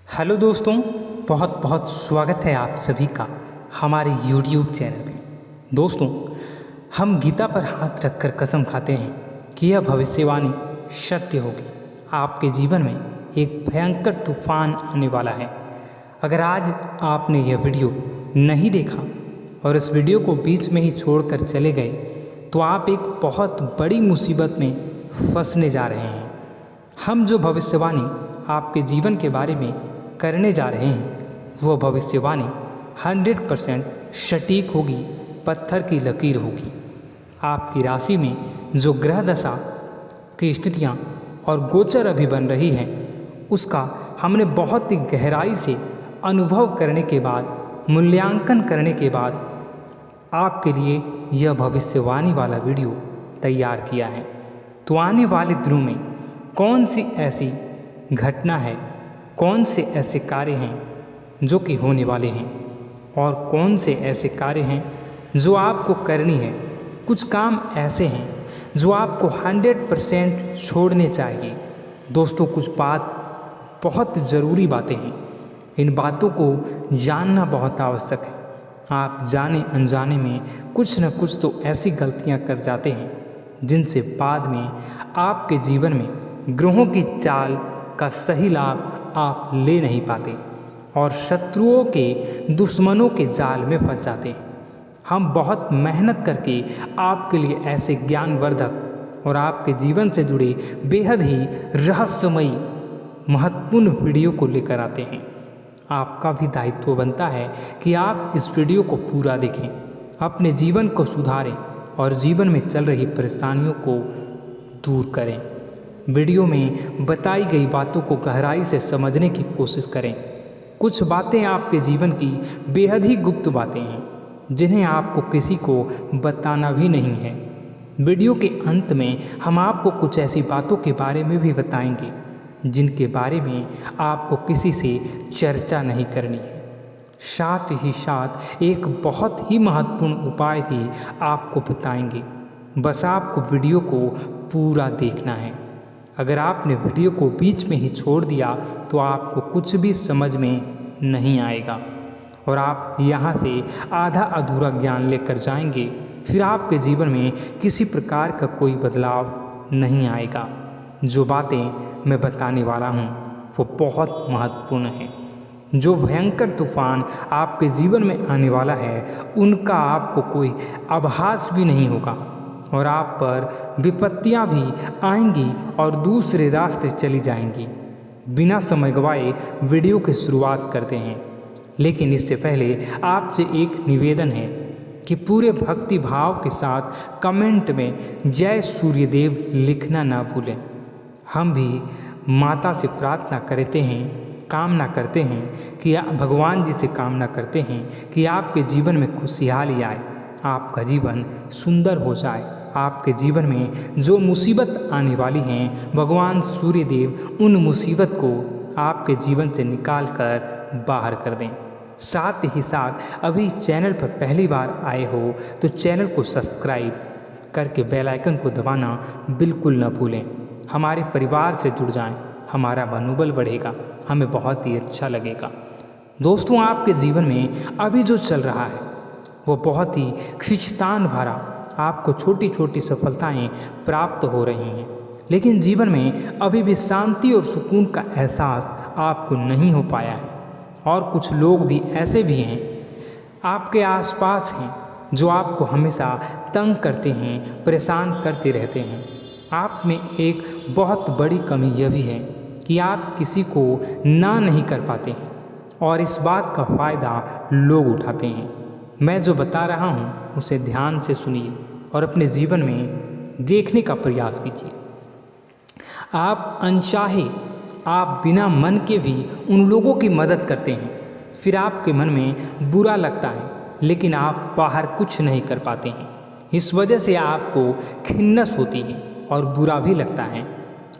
Hello दोस्तों, बहुत बहुत स्वागत है आप सभी का हमारे YouTube चैनल पे। दोस्तों, हम गीता पर हाथ रखकर कसम खाते हैं कि यह भविष्यवाणी सत्य होगी। आपके जीवन में एक भयंकर तूफान आने वाला है। अगर आज आपने यह वीडियो नहीं देखा और इस वीडियो को बीच में ही छोड़कर चले गए तो आप एक बहुत बड़ी मुसीबत में फंसने जा रहे हैं। हम जो भविष्यवाणी आपके जीवन के बारे में करने जा रहे हैं वो भविष्यवाणी 100% सटीक होगी, पत्थर की लकीर होगी। आपकी राशि में जो ग्रह दशा की स्थितियाँ और गोचर अभी बन रही हैं उसका हमने बहुत ही गहराई से अनुभव करने के बाद, मूल्यांकन करने के बाद आपके लिए यह भविष्यवाणी वाला वीडियो तैयार किया है। तो आने वाले दिनों में कौन सी ऐसी घटना है, कौन से ऐसे कार्य हैं जो कि होने वाले हैं और कौन से ऐसे कार्य हैं जो आपको करनी है। कुछ काम ऐसे हैं जो आपको 100% छोड़ने चाहिए। दोस्तों, कुछ बात बहुत ज़रूरी बातें हैं। इन बातों को जानना बहुत आवश्यक है। आप जाने अनजाने में कुछ न कुछ तो ऐसी गलतियां कर जाते हैं जिनसे बाद में आपके जीवन में ग्रहों की चाल का सही लाभ आप ले नहीं पाते और शत्रुओं के, दुश्मनों के जाल में फंस जाते हैं। हम बहुत मेहनत करके आपके लिए ऐसे ज्ञानवर्धक और आपके जीवन से जुड़े बेहद ही रहस्यमयी महत्वपूर्ण वीडियो को लेकर आते हैं। आपका भी दायित्व बनता है कि आप इस वीडियो को पूरा देखें, अपने जीवन को सुधारें और जीवन में चल रही परेशानियों को दूर करें। वीडियो में बताई गई बातों को गहराई से समझने की कोशिश करें। कुछ बातें आपके जीवन की बेहद ही गुप्त बातें हैं जिन्हें आपको किसी को बताना भी नहीं है। वीडियो के अंत में हम आपको कुछ ऐसी बातों के बारे में भी बताएंगे जिनके बारे में आपको किसी से चर्चा नहीं करनी है। साथ ही साथ एक बहुत ही महत्वपूर्ण उपाय भी आपको बताएंगे। बस आपको वीडियो को पूरा देखना है। अगर आपने वीडियो को बीच में ही छोड़ दिया तो आपको कुछ भी समझ में नहीं आएगा और आप यहाँ से आधा अधूरा ज्ञान लेकर जाएंगे। फिर आपके जीवन में किसी प्रकार का कोई बदलाव नहीं आएगा। जो बातें मैं बताने वाला हूँ वो बहुत महत्वपूर्ण है। जो भयंकर तूफान आपके जीवन में आने वाला है उनका आपको कोई आभास भी नहीं होगा और आप पर विपत्तियां भी आएंगी और दूसरे रास्ते चली जाएंगी। बिना समय गवाए वीडियो की शुरुआत करते हैं, लेकिन इससे पहले आपसे एक निवेदन है कि पूरे भक्ति भाव के साथ कमेंट में जय सूर्यदेव लिखना ना भूलें। हम भी माता से प्रार्थना करते हैं, कामना करते हैं कि भगवान जी से कामना करते हैं कि आपके जीवन में खुशहाली आए, आपका जीवन सुंदर हो जाए। आपके जीवन में जो मुसीबत आने वाली हैं भगवान सूर्यदेव उन मुसीबत को आपके जीवन से निकाल कर बाहर कर दें। साथ ही साथ अभी चैनल पर पहली बार आए हो तो चैनल को सब्सक्राइब करके बेल आइकन को दबाना बिल्कुल न भूलें। हमारे परिवार से जुड़ जाएं, हमारा मनोबल बढ़ेगा, हमें बहुत ही अच्छा लगेगा। दोस्तों, आपके जीवन में अभी जो चल रहा है वो बहुत ही खींचतान भरा, आपको छोटी छोटी सफलताएं प्राप्त हो रही हैं, लेकिन जीवन में अभी भी शांति और सुकून का एहसास आपको नहीं हो पाया है। और कुछ लोग भी ऐसे भी हैं आपके आसपास हैं जो आपको हमेशा तंग करते हैं, परेशान करते रहते हैं। आप में एक बहुत बड़ी कमी यह भी है कि आप किसी को ना नहीं कर पाते हैं और इस बात का फ़ायदा लोग उठाते हैं। मैं जो बता रहा हूँ उसे ध्यान से सुनिए और अपने जीवन में देखने का प्रयास कीजिए। आप अनचाहे, आप बिना मन के भी उन लोगों की मदद करते हैं, फिर आपके मन में बुरा लगता है लेकिन आप बाहर कुछ नहीं कर पाते हैं। इस वजह से आपको खिन्नस होती है और बुरा भी लगता है।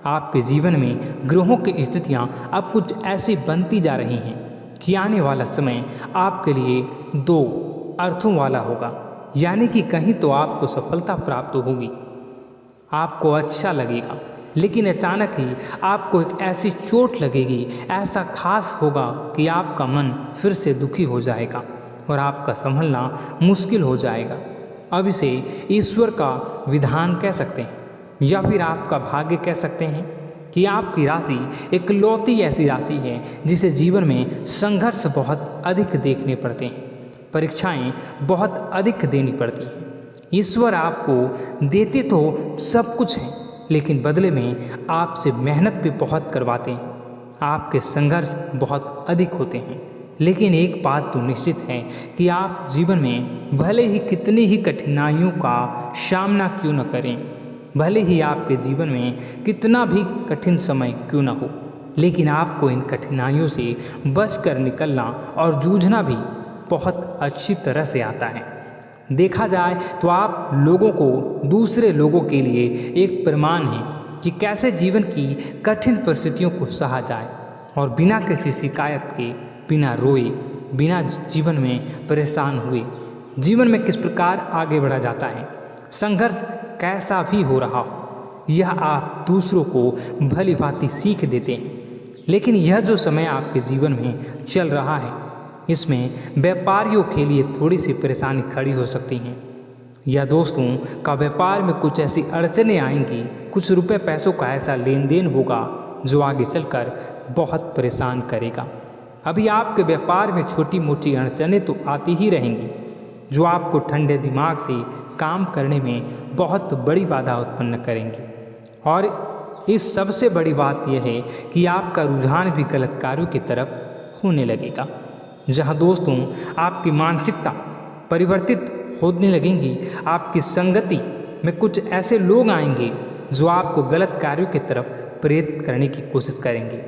आपके जीवन में ग्रहों की स्थितियाँ अब कुछ ऐसी बनती जा रही हैं कि आने वाला समय आपके लिए दो अर्थों वाला होगा। यानी कि कहीं तो आपको सफलता प्राप्त होगी, आपको अच्छा लगेगा, लेकिन अचानक ही आपको एक ऐसी चोट लगेगी, ऐसा खास होगा कि आपका मन फिर से दुखी हो जाएगा और आपका संभलना मुश्किल हो जाएगा। अब इसे ईश्वर का विधान कह सकते हैं या फिर आपका भाग्य कह सकते हैं कि आपकी राशि इकलौती ऐसी राशि है जिसे जीवन में संघर्ष बहुत अधिक देखने पड़ते हैं, परीक्षाएं बहुत अधिक देनी पड़ती हैं। ईश्वर आपको देते तो सब कुछ है, लेकिन बदले में आपसे मेहनत भी बहुत करवाते हैं। आपके संघर्ष बहुत अधिक होते हैं, लेकिन एक बात तो निश्चित है कि आप जीवन में भले ही कितनी ही कठिनाइयों का सामना क्यों न करें, भले ही आपके जीवन में कितना भी कठिन समय क्यों न हो, लेकिन आपको इन कठिनाइयों से बच कर निकलना और जूझना भी बहुत अच्छी तरह से आता है। देखा जाए तो आप लोगों को दूसरे लोगों के लिए एक प्रमाण है कि कैसे जीवन की कठिन परिस्थितियों को सहा जाए और बिना किसी शिकायत के, बिना रोए, बिना जीवन में परेशान हुए जीवन में किस प्रकार आगे बढ़ा जाता है। संघर्ष कैसा भी हो रहा हो, यह आप दूसरों को भली भांति सीख देते हैं। लेकिन यह जो समय आपके जीवन में चल रहा है, इसमें व्यापारियों के लिए थोड़ी सी परेशानी खड़ी हो सकती हैं, या दोस्तों का व्यापार में कुछ ऐसी अड़चनें आएंगी, कुछ रुपए पैसों का ऐसा लेन देन होगा जो आगे चलकर बहुत परेशान करेगा। अभी आपके व्यापार में छोटी मोटी अड़चनें तो आती ही रहेंगी, जो आपको ठंडे दिमाग से काम करने में बहुत बड़ी बाधा उत्पन्न करेंगी। और इस सबसे बड़ी बात यह है कि आपका रुझान भी गलत कार्यों की तरफ होने लगेगा, जहाँ दोस्तों आपकी मानसिकता परिवर्तित होने लगेंगी। आपकी संगति में कुछ ऐसे लोग आएंगे जो आपको गलत कार्यों की तरफ प्रेरित करने की कोशिश करेंगे।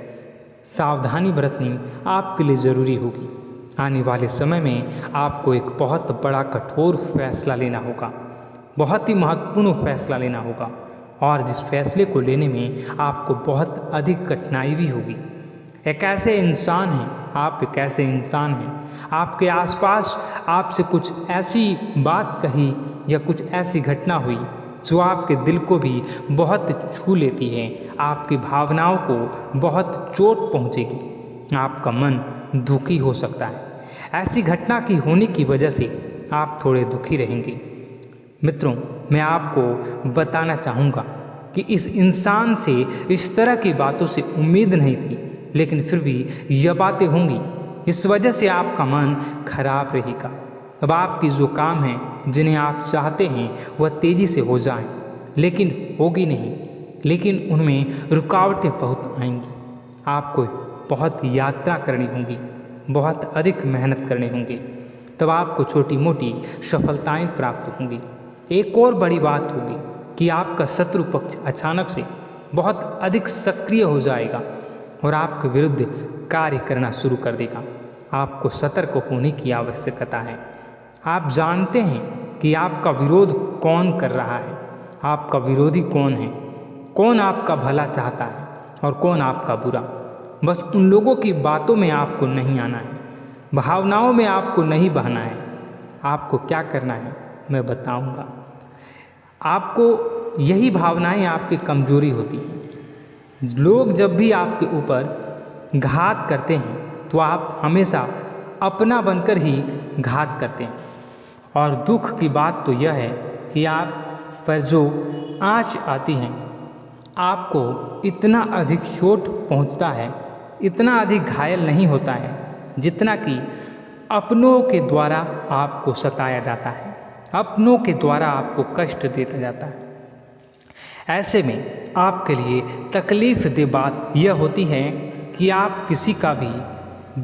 सावधानी बरतनी आपके लिए ज़रूरी होगी। आने वाले समय में आपको एक बहुत बड़ा कठोर फैसला लेना होगा, बहुत ही महत्वपूर्ण फैसला लेना होगा, और जिस फैसले को लेने में आपको बहुत अधिक कठिनाई भी होगी। एक ऐसे इंसान हैं, आप एक ऐसे इंसान हैं, आपके आसपास आपसे कुछ ऐसी बात कही या कुछ ऐसी घटना हुई जो आपके दिल को भी बहुत छू लेती है, आपकी भावनाओं को बहुत चोट पहुंचेगी, आपका मन दुखी हो सकता है। ऐसी घटना की होने की वजह से आप थोड़े दुखी रहेंगे। मित्रों, मैं आपको बताना चाहूँगा कि इस इंसान से इस तरह की बातों से उम्मीद नहीं थी, लेकिन फिर भी यह बातें होंगी। इस वजह से आपका मन खराब रहेगा। अब आपकी जो काम है, जिन्हें आप चाहते हैं वह तेज़ी से हो जाएं, लेकिन होगी नहीं, लेकिन उनमें रुकावटें बहुत आएंगी। आपको बहुत यात्रा करनी होगी, बहुत अधिक मेहनत करने होंगे, तब आपको छोटी मोटी सफलताएं प्राप्त होंगी। एक और बड़ी बात होगी कि आपका शत्रु पक्ष अचानक से बहुत अधिक सक्रिय हो जाएगा और आपके विरुद्ध कार्य करना शुरू कर देगा। आपको सतर्क होने की आवश्यकता है। आप जानते हैं कि आपका विरोध कौन कर रहा है, आपका विरोधी कौन है, कौन आपका भला चाहता है और कौन आपका बुरा। बस उन लोगों की बातों में आपको नहीं आना है, भावनाओं में आपको नहीं बहना है। आपको क्या करना है मैं बताऊंगा। आपको यही भावनाएं आपकी कमजोरी होती हैं। लोग जब भी आपके ऊपर घात करते हैं तो आप हमेशा अपना बनकर ही घात करते हैं। और दुख की बात तो यह है कि आप पर जो आँच आती है, आपको इतना अधिक चोट पहुंचता है, इतना अधिक घायल नहीं होता है जितना कि अपनों के द्वारा आपको सताया जाता है, अपनों के द्वारा आपको कष्ट देता जाता है। ऐसे में आपके लिए तकलीफ दे बात यह होती है कि आप किसी का भी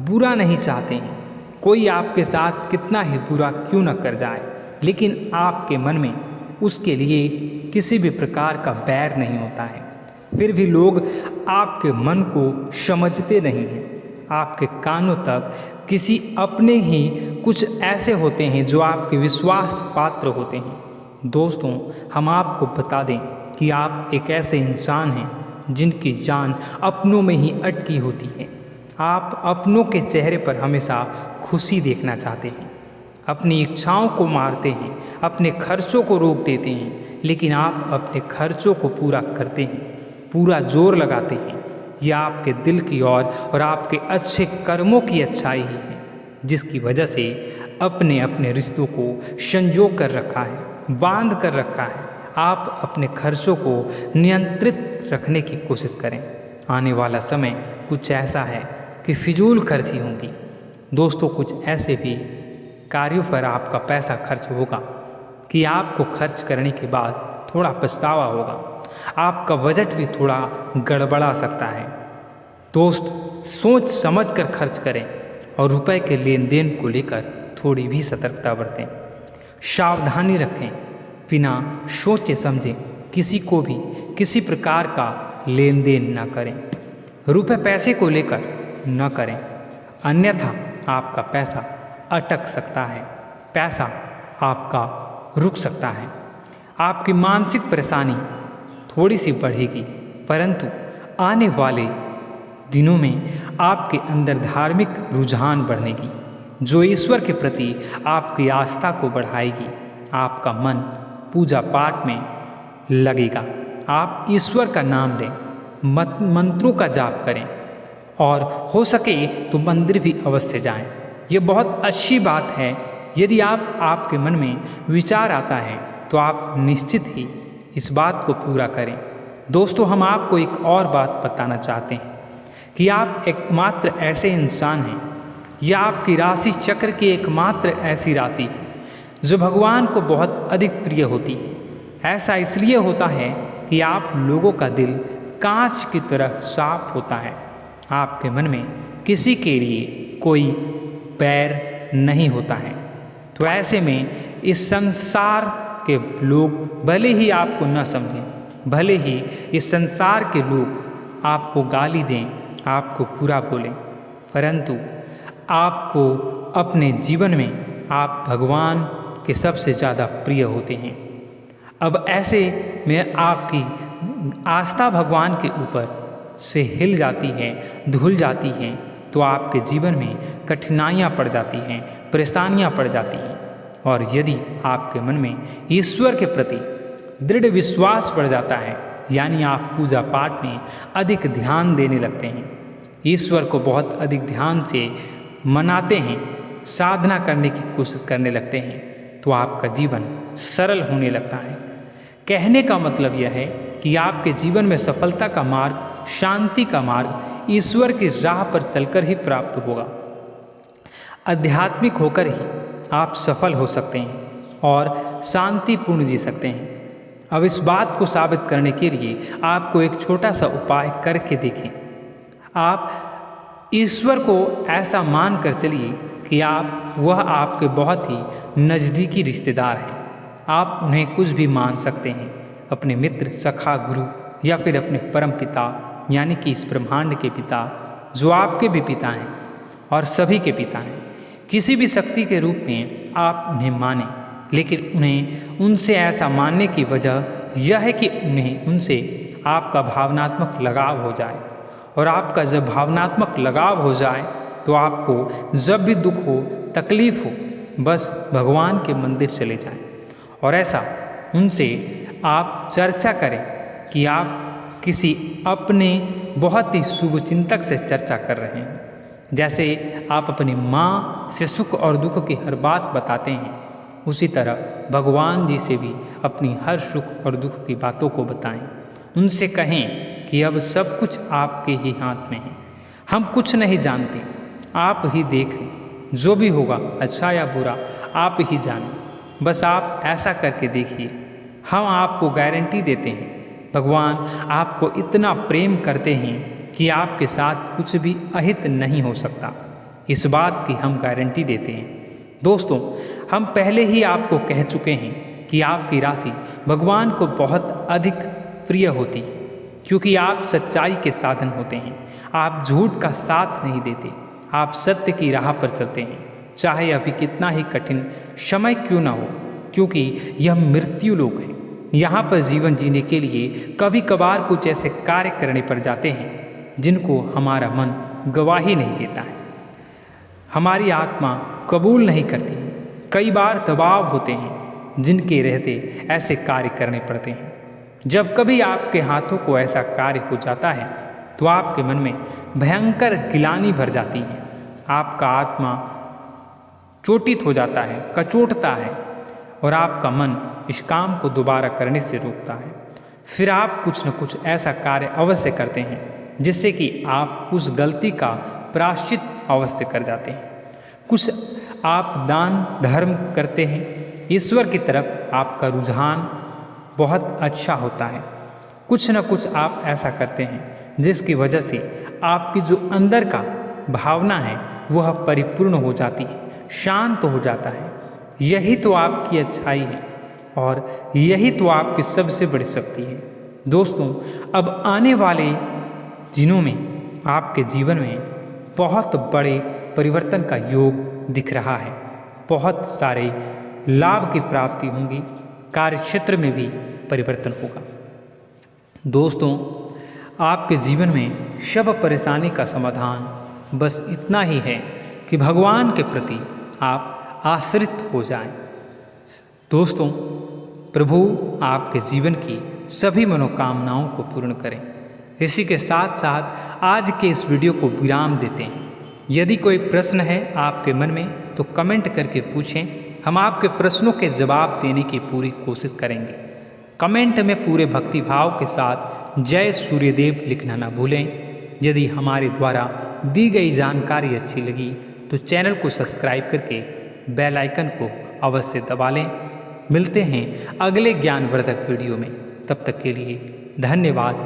बुरा नहीं चाहते हैं। कोई आपके साथ कितना ही बुरा क्यों न कर जाए, लेकिन आपके मन में उसके लिए किसी भी प्रकार का बैर नहीं होता है। फिर भी लोग आपके मन को समझते नहीं हैं। आपके कानों तक किसी अपने ही कुछ ऐसे होते हैं जो आपके विश्वास पात्र होते हैं। दोस्तों, हम आपको बता दें कि आप एक ऐसे इंसान हैं जिनकी जान अपनों में ही अटकी होती है। आप अपनों के चेहरे पर हमेशा खुशी देखना चाहते हैं, अपनी इच्छाओं को मारते हैं, अपने खर्चों को रोक देते हैं, लेकिन आप अपने खर्चों को पूरा करते हैं। पूरा जोर लगाते हैं। यह आपके दिल की और आपके अच्छे कर्मों की अच्छाई ही है, जिसकी वजह से अपने अपने रिश्तों को संजो कर रखा है, बांध कर रखा है। आप अपने खर्चों को नियंत्रित रखने की कोशिश करें। आने वाला समय कुछ ऐसा है कि फिजूल खर्ची होंगी। दोस्तों, कुछ ऐसे भी कार्यों पर आपका पैसा खर्च होगा कि आपको खर्च करने के बाद थोड़ा पछतावा होगा। आपका बजट भी थोड़ा गड़बड़ा सकता है। दोस्त, सोच समझ कर खर्च करें और रुपए के लेन देन को लेकर थोड़ी भी सतर्कता बरतें। सावधानी रखें, बिना सोचे समझे किसी को भी किसी प्रकार का लेन देन न करें। रुपए पैसे को लेकर न करें, अन्यथा आपका पैसा अटक सकता है, पैसा आपका रुक सकता है। आपकी मानसिक परेशानी थोड़ी सी बढ़ेगी, परंतु आने वाले दिनों में आपके अंदर धार्मिक रुझान बढ़ेगी, जो ईश्वर के प्रति आपकी आस्था को बढ़ाएगी। आपका मन पूजा पाठ में लगेगा। आप ईश्वर का नाम लें, मंत्रों का जाप करें और हो सके तो मंदिर भी अवश्य जाएं। ये बहुत अच्छी बात है। यदि आपके मन में विचार आता है तो आप निश्चित ही इस बात को पूरा करें। दोस्तों, हम आपको एक और बात बताना चाहते हैं कि आप एकमात्र ऐसे इंसान हैं, यह आपकी राशि चक्र की एकमात्र ऐसी राशि है जो भगवान को बहुत अधिक प्रिय होती है। ऐसा इसलिए होता है कि आप लोगों का दिल कांच की तरह साफ होता है। आपके मन में किसी के लिए कोई बैर नहीं होता है। तो ऐसे में इस संसार के लोग भले ही आपको न समझें, भले ही इस संसार के लोग आपको गाली दें, आपको बुरा बोलें, परंतु आपको अपने जीवन में आप भगवान के सबसे ज़्यादा प्रिय होते हैं। अब ऐसे में आपकी आस्था भगवान के ऊपर से हिल जाती है, धुल जाती है, तो आपके जीवन में कठिनाइयाँ पड़ जाती हैं, परेशानियाँ पड़ जाती हैं। और यदि आपके मन में ईश्वर के प्रति दृढ़ विश्वास बढ़ जाता है, यानी आप पूजा पाठ में अधिक ध्यान देने लगते हैं, ईश्वर को बहुत अधिक ध्यान से मनाते हैं, साधना करने की कोशिश करने लगते हैं, तो आपका जीवन सरल होने लगता है। कहने का मतलब यह है कि आपके जीवन में सफलता का मार्ग, शांति का मार्ग ईश्वर की राह पर चलकर ही प्राप्त होगा। आध्यात्मिक होकर ही आप सफल हो सकते हैं और शांतिपूर्ण जी सकते हैं। अब इस बात को साबित करने के लिए आपको एक छोटा सा उपाय करके देखें। आप ईश्वर को ऐसा मान कर चलिए कि वह आपके बहुत ही नज़दीकी रिश्तेदार हैं। आप उन्हें कुछ भी मान सकते हैं, अपने मित्र, सखा, गुरु या फिर अपने परम पिता, यानी कि इस ब्रह्मांड के पिता, जो आपके भी पिता हैं और सभी के पिता हैं। किसी भी शक्ति के रूप में आप उन्हें मानें, लेकिन उन्हें उनसे ऐसा मानने की वजह यह है कि उनसे आपका भावनात्मक लगाव हो जाए। और आपका जब भावनात्मक लगाव हो जाए तो आपको जब भी दुख हो, तकलीफ हो, बस भगवान के मंदिर चले जाएं और ऐसा उनसे आप चर्चा करें कि आप किसी अपने बहुत ही शुभचिंतक से चर्चा कर रहे हैं। जैसे आप अपनी माँ से सुख और दुख की हर बात बताते हैं, उसी तरह भगवान जी से भी अपनी हर सुख और दुख की बातों को बताएं। उनसे कहें कि अब सब कुछ आपके ही हाथ में है, हम कुछ नहीं जानते, आप ही देखें, जो भी होगा अच्छा या बुरा आप ही जानें। बस आप ऐसा करके देखिए, हम आपको गारंटी देते हैं भगवान आपको इतना प्रेम करते हैं कि आपके साथ कुछ भी अहित नहीं हो सकता। इस बात की हम गारंटी देते हैं। दोस्तों, हम पहले ही आपको कह चुके हैं कि आपकी राशि भगवान को बहुत अधिक प्रिय होती है, क्योंकि आप सच्चाई के साधन होते हैं। आप झूठ का साथ नहीं देते, आप सत्य की राह पर चलते हैं, चाहे अभी कितना ही कठिन समय क्यों ना हो, क्योंकि यह मृत्यु लोक है। यहाँ पर जीवन जीने के लिए कभी कभार कुछ ऐसे कार्य करने पड़ जाते हैं जिनको हमारा मन गवाही नहीं देता है, हमारी आत्मा कबूल नहीं करती है। कई बार दबाव होते हैं जिनके रहते ऐसे कार्य करने पड़ते हैं। जब कभी आपके हाथों को ऐसा कार्य हो जाता है तो आपके मन में भयंकर गिलानी भर जाती है। आपका आत्मा चोटित हो जाता है, कचोटता है और आपका मन इस काम को दोबारा करने से रोकता है। फिर आप कुछ न कुछ ऐसा कार्य अवश्य करते हैं जिससे कि आप उस गलती का प्रायश्चित अवश्य कर जाते हैं। कुछ आप दान धर्म करते हैं, ईश्वर की तरफ आपका रुझान बहुत अच्छा होता है। कुछ न कुछ आप ऐसा करते हैं जिसकी वजह से आपकी जो अंदर का भावना है वह परिपूर्ण हो जाती है, शांत हो जाता है। यही तो आपकी अच्छाई है और यही तो आपकी सबसे बड़ी शक्ति है। दोस्तों, अब आने वाले दिनों में आपके जीवन में बहुत बड़े परिवर्तन का योग दिख रहा है। बहुत सारे लाभ की प्राप्ति होंगी, कार्यक्षेत्र में भी परिवर्तन होगा। दोस्तों, आपके जीवन में सब परेशानी का समाधान बस इतना ही है कि भगवान के प्रति आप आश्रित हो जाएं। दोस्तों, प्रभु आपके जीवन की सभी मनोकामनाओं को पूर्ण करें। इसी के साथ साथ आज के इस वीडियो को विराम देते हैं। यदि कोई प्रश्न है आपके मन में तो कमेंट करके पूछें, हम आपके प्रश्नों के जवाब देने की पूरी कोशिश करेंगे। कमेंट में पूरे भक्तिभाव के साथ जय सूर्यदेव लिखना ना भूलें। यदि हमारे द्वारा दी गई जानकारी अच्छी लगी तो चैनल को सब्सक्राइब करके बेल आइकन को अवश्य दबा लें। मिलते हैं अगले ज्ञानवर्धक वीडियो में। तब तक के लिए धन्यवाद।